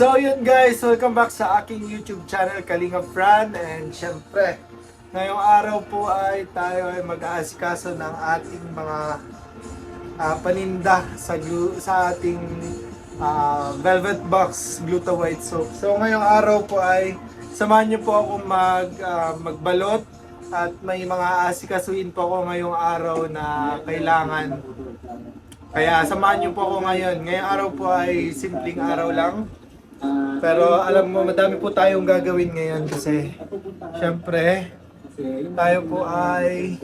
So yun guys, welcome back sa aking YouTube channel Kalingap Fran. And syempre, ngayong araw po ay tayo ay mag-aasikaso ng ating mga paninda sa ating Velvet Box Gluta White Soap. So ngayong araw po ay samahan niyo po ako magbalot at may mga asikasuin po ako ngayong araw na kailangan. Kaya samahan niyo po ako ngayon. Ngayong araw po ay simpleng araw lang. Pero alam mo, madami po tayong gagawin ngayon kasi syempre tayo po ay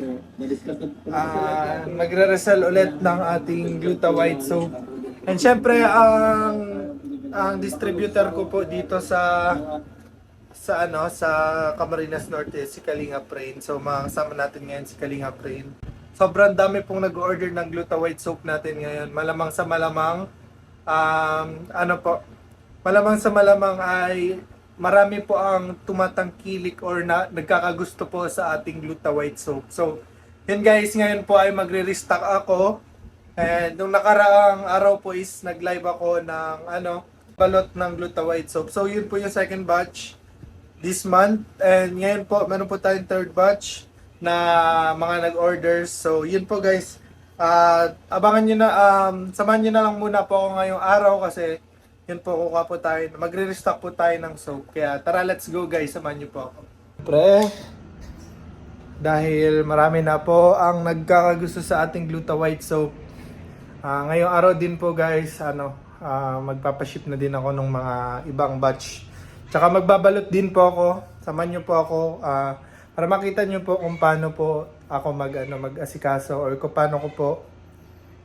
magre-resell ulit ng ating Gluta White Soap. And syempre ang distributor ko po dito sa Camarines Norte si Kalingap Rain. So makakasama natin ngayon si Kalingap Rain. Sobrang dami pong nag-order ng Gluta White Soap natin ngayon. Malamang sa malamang malamang sa malamang ay marami po ang tumatangkilik or nagkakagusto po sa ating Gluta White Soap. So, yun guys, ngayon po ay magre-restock ako. And nung nakaraang araw po is nag-live ako ng balot ng Gluta White Soap. So, yun po yung second batch this month. And ngayon po, meron po tayong third batch na mga nag-orders. So, yun po guys. Abangan nyo na, samahan nyo na lang muna po ako ngayong araw kasi yun po, kukuha po tayo. Magre-restock po tayo ng soap. Kaya tara, let's go guys. Samahan niyo po ako. Pre, dahil marami na po ang nagkakagusto sa ating Gluta White Soap. Ngayong araw din po guys, magpapaship na din ako ng mga ibang batch. Tsaka magbabalot din po ako. Samahan niyo po ako para makita niyo po kung paano po ako mag-asikaso or kung paano ko po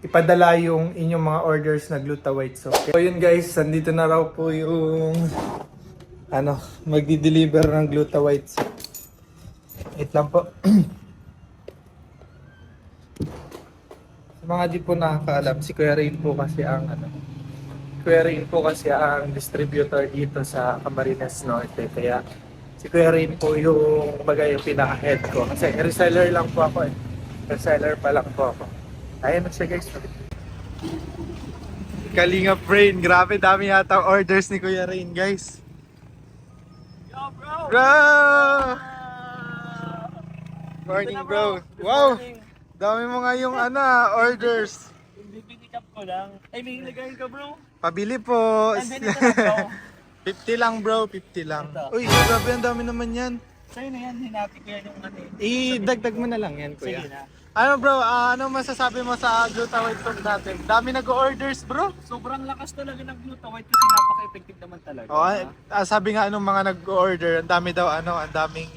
ipadala yung inyong mga orders na Gluta White Soap. So yun guys, nandito na raw po yung magdi-deliver ng Gluta White Soap. Wait lang po. Sa mga di po nakakaalam, si Kuya Rain po kasi ang distributor dito sa Camarines Norte. Kaya si Kuya Rain po yung pinaka-head ko. Kasi reseller lang po ako eh. Reseller pa lang po ako. Ayan na siya guys. Kalingap Rain. Grabe, dami yata orders ni Kuya Rain guys. Yo bro! Bro! Morning bro. Wow! Dami mo nga yung orders. Bibigyan ko lang. Ay, may nilagayin ka bro. Pabili po. Andun ito na bro. 50 lang bro, 50 lang. Ito. Uy, grabe, ang dami naman yan. Sa'yo na yan, hinati ko yan yung Idagdag mo na lang yan kuya. Sige na. Ano bro, ano masasabi mo sa Gluta White Soap natin? Dami nag-orders bro. Sobrang lakas talaga ng Gluta White kasi napaka-effective naman talaga. Sabi nga mga nag-order, ang dami daw ang daming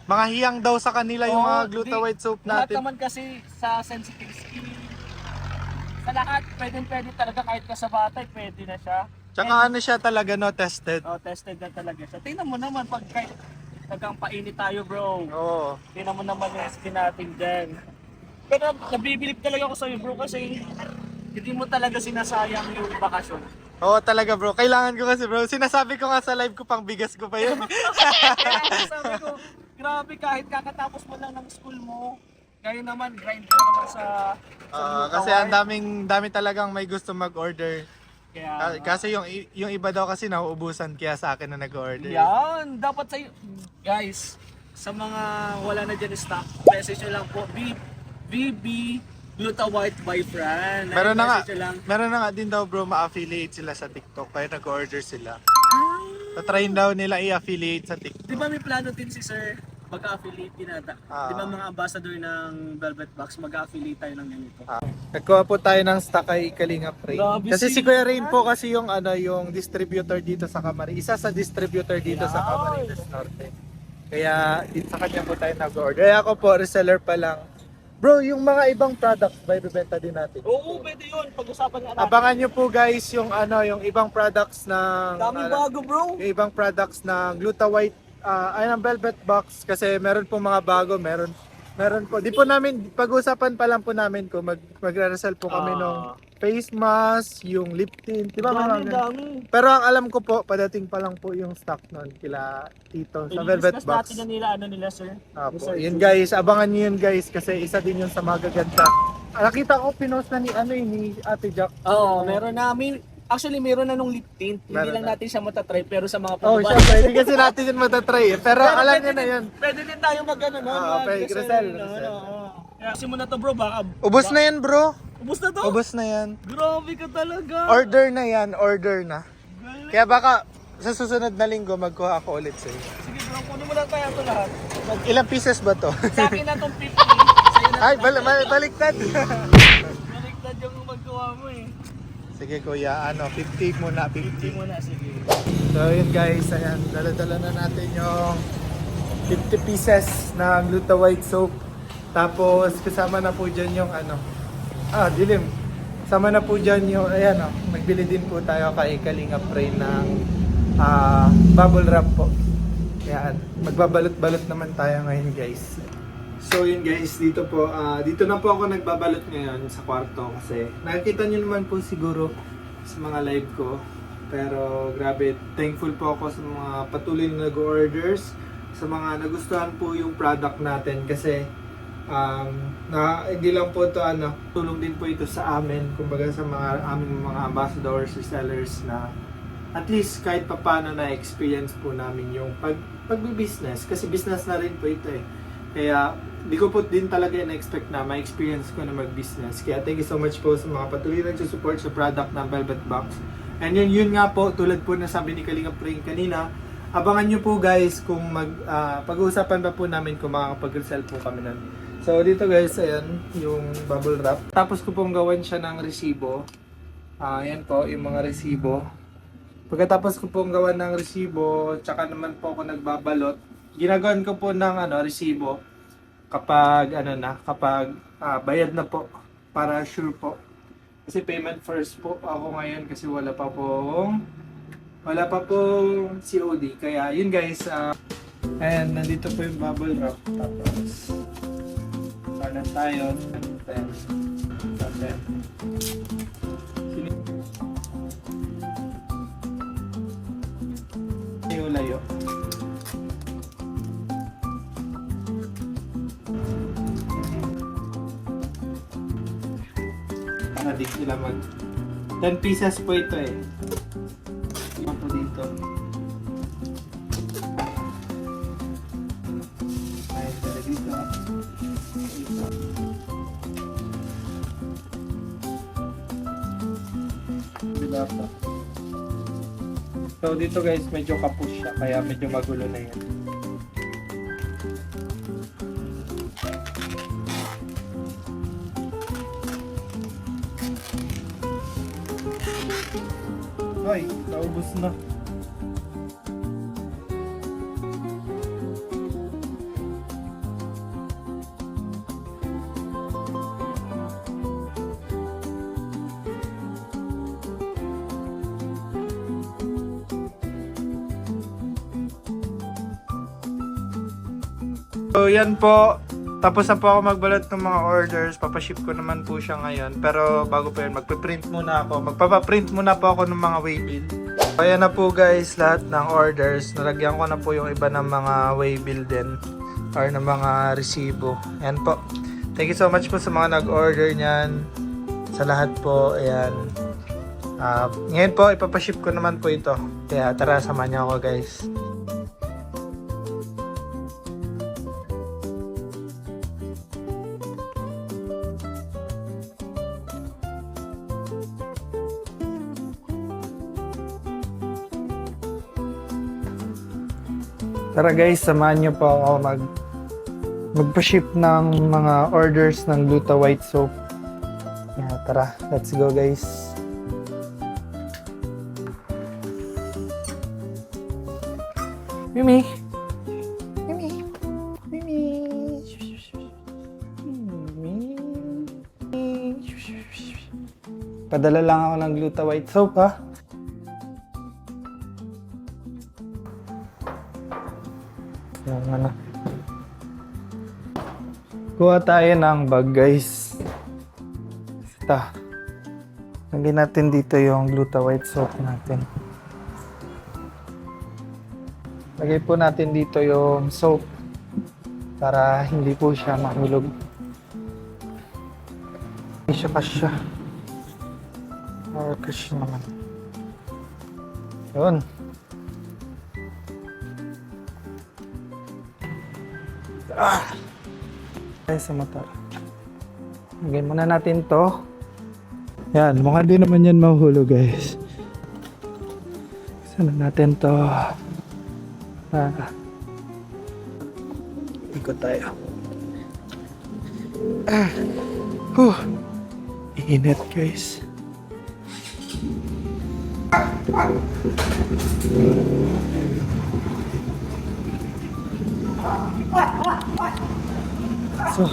mga hiyang daw sa kanila yung mga Gluta White Soap Lahat natin. naman kasi sa sensitive skin, sa lahat, pwede talaga kahit ka sa bata, pwede na siya. Tsaka siya talaga tested. Tested na talaga siya. Tingnan mo naman pag kahit tagang painit tayo bro. Oo. Tingnan mo naman yung skin natin dyan. Pero nabibilip talaga ako sa'yo bro kasi hindi mo talaga sinasayang yung bakasyon. Oo talaga bro. Kailangan ko kasi bro. Sinasabi ko nga sa live ko pang bigas ko pa yun. Kaya sabi ko, grabe kahit kakatapos mo lang ng school mo, ngayon naman grind ka naman sa Kasi ang dami talagang may gusto mag-order. Kaya, Kasi yung iba daw kasi nauubusan kaya sa akin na nag-order. yan, dapat sa'yo, guys, sa mga wala na dyan stock, message nyo lang po, VB Gluta White by Fran. Meron na Lang. nga din daw bro, ma-affiliate sila sa TikTok kaya nag-order sila. Try daw nila i-affiliate sa TikTok. Di ba may plano din si sir mag-affiliate din ata? Di ba mga ambassador ng Velvet Box mag-affiliate tayo ng ganito? Nagkuha po tayo ng stock kay Kalingap Rain. Grabe Kasi si Kuya Rain po kasi yung yung distributor dito sa Camarines. Isa sa distributor dito sa Camarines Norte. Kaya dito sa kanya po tayo nag-order. Kaya ako po reseller pa lang. Bro, yung mga ibang products ba ibebenta din natin? Oo, pwede yun. Pag-usapan nga natin. Abangan nyo po guys yung yung ibang products ng Daming bago bro. yung ibang products ng Gluta White ng Velvet Box kasi meron po mga bago, meron po. Di po namin pag-usapan pa lang po namin kung magre-resell po kami nung face mask, yung lip tint, di ba? Dami. Pero ang alam ko po, padating pa lang po yung stock nun kila Tito sa Velvet I-discuss Box. natin na nila sir. Po. Yun guys, abangan nyo yun guys kasi isa din yun sa mga gaganda. Nakita ko pinost na ni Ate Jack. Oo, meron namin. Actually, meron na nung lip tint. Hindi Meron lang na. natin siya matatry, pero sa mga Oh, pagbabago. syempre, hindi kasi natin yun matatry eh. Pero alam nyo na yun. Pwede din tayo mag-ano, no? Oo, pwede, Grisel. Kasi mo na to, bro, baka... Ubus na yan, bro. Ubus na to? Ubus na yan. Grabe ka talaga. Order na yan, order na. Galing. Kaya baka sa susunod na linggo magkuha ako ulit sa'yo. Sige, bro, kunin mo lang kaya ito lahat. Ilang pieces ba to? Sa akin na tong 50. Sa'yo na Ay, baliktad. baliktad yung magkuha mo eh. Sige kuya, 50 muna, 50 50. mo na, sige. So yun guys, ayan, dala-dala na natin yung 50 pieces ng Gluta White Soap. Tapos kasama na po dyan yung dilim. Kasama na po dyan yung, magbili din po tayo kay Kalingap Ray ng bubble wrap po. Ayan, magbabalot-balot naman tayo ngayon guys. So yun guys, dito na po ako nagbabalot ngayon sa kwarto kasi nakikita nyo naman po siguro sa mga live ko. Pero grabe, thankful po ako sa mga patuloy na nag-orders, sa mga nagustuhan po yung product natin kasi hindi lang po ito tulong din po ito sa amin, kumbaga sa aming mga ambassadors, sellers na at least kahit papano na-experience po namin yung pag-business kasi business na rin po ito eh. Kaya di ko po din talaga na-expect na ma-experience ko na mag-business. Kaya thank you so much po sa mga patuloy na support sa product ng Velvet Box. And yun nga po, tulad po na sabi ni Kalingap Ray kanina, abangan nyo po guys kung pag-uusapan pa po namin kung makakapag-resell po kami nun. So dito guys, ayan, yung bubble wrap. Tapos ko pong gawan siya ng resibo. Ayan po, yung mga resibo. Pagkatapos ko pong gawan ng resibo, tsaka naman po ako nagbabalot. Ginagawan ko po ng resibo kapag bayad na po para sure po. Kasi payment first po ako ngayon kasi wala pa pong COD. Kaya yun guys, and nandito po yung bubble wrap. Tapos sana tayo 10. Layo. Para di sila 10 pieces po ito eh. Ano po dito? Ayun sila dito. Dito. Diba po? So dito guys, medyo kapos siya, kaya medyo magulo na yan. Ay, naubos na. So yan po, tapos na po ako magbalot ng mga orders, papaship ko naman po siya ngayon. Pero bago pa yun, magpiprint muna ako, magpapaprint muna po ako ng mga waybill. So ayan na po guys, lahat ng orders, nalagyan ko na po yung iba ng mga waybill din, or ng mga resibo. Ayan po, thank you so much po sa mga nag-order nyan, sa lahat po, ayan. Ngayon po, ipapaship ko naman po ito, kaya tara, samahan niyo ako guys. Tara guys, samahan niyo po ako magpa-ship ng mga orders ng Gluta White Soap. Yeah, tara, let's go guys. Mimi! Mimi! Mimi! Mimi! Padala lang ako ng Gluta White Soap ha. Kuha tayo ng bag guys. Ito. Lagyan natin dito yung Gluta White Soap natin. Lagay po natin dito yung soap para hindi po siya mahulog. Hindi siya kasya. Or kasya naman. Yun. Ay, sa motor. Lagyan muna natin to. Yan, mukha din naman yan mahuhulog guys. Sana natin to. Ikot tayo. Init guys. So,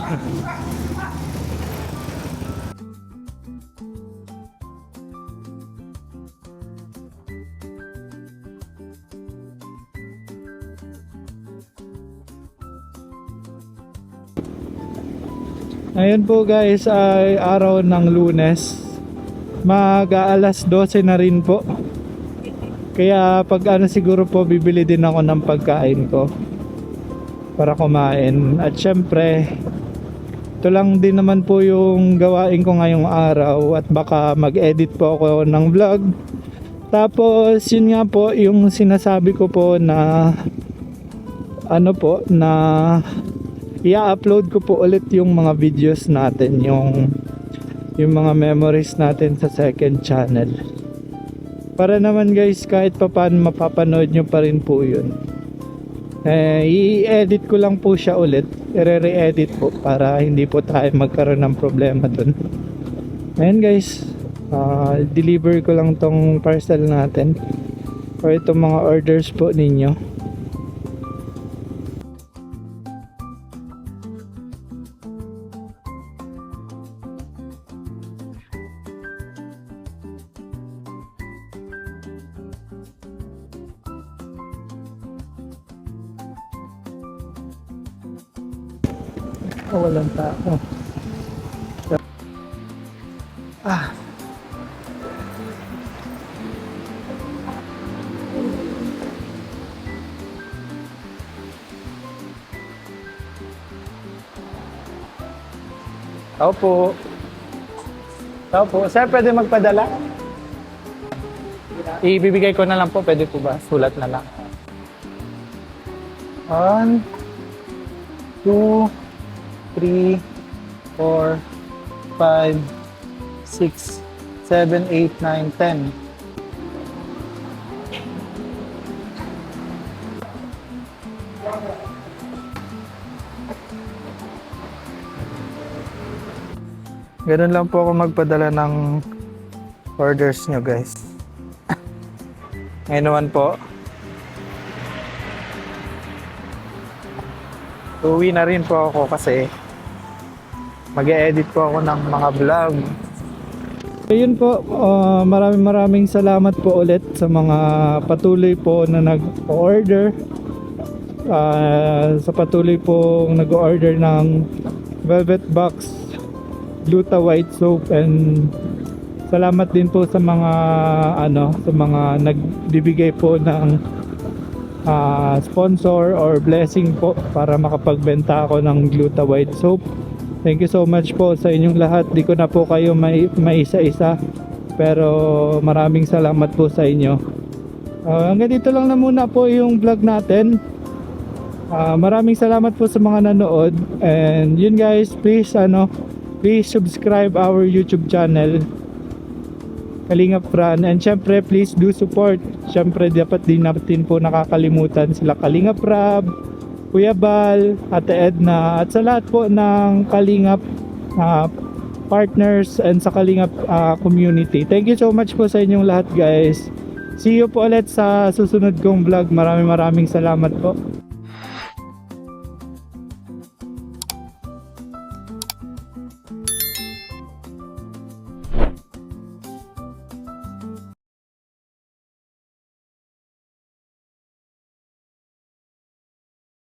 ngayon po guys ay araw ng Lunes. Mag-aalas 12 na rin po. Kaya pag ano siguro po bibili din ako ng pagkain ko para kumain. At syempre ito lang din naman po yung gawain ko ngayong araw. At baka mag-edit po ako ng vlog. Tapos yun nga po yung sinasabi ko po na ano po na i-upload ko po ulit yung mga videos natin, yung mga memories natin sa second channel. Para naman guys kahit papaano mapapanood nyo pa rin po yun. I-edit ko lang po siya ulit, i-re-edit po para hindi po tayo magkaroon ng problema dun. Ayan guys, deliver ko lang tong parcel natin or itong mga orders po ninyo. Walang tao. Tao po. Tao po. Sir, pwede magpadala? Ibibigay ko na lang po. Pwede po ba? Sulat na lang. 1, 2, 3, 4, 5, 6, 7, 8, 9, 10. Ganun lang po ako magpadala ng orders nyo guys. Ngayon naman po uwi na rin po ako kasi mag-e-edit po ako ng mga vlog. Ayun po, maraming salamat po ulit sa mga patuloy po na nag-order. Sa patuloy po nag-order ng Velvet Box Gluta White Soap, and salamat din po sa mga sa mga nagbibigay po ng sponsor or blessing po para makapagbenta ako ng Gluta White Soap. Thank you so much po sa inyong lahat. Di ko na po kayo maisa-isa, pero maraming salamat po sa inyo. Hanggang dito lang na muna po yung vlog natin. Maraming salamat po sa mga nanood, and yun guys, please subscribe our YouTube channel Kalingap Fran, and syempre please do support. Syempre dapat din natin po nakakalimutan sila Kalingap Rab, Kuya Bal, Ate Edna, at sa lahat po ng Kalingap partners and sa Kalingap community. Thank you so much po sa inyong lahat guys. See you po ulit sa susunod kong vlog. Maraming salamat po.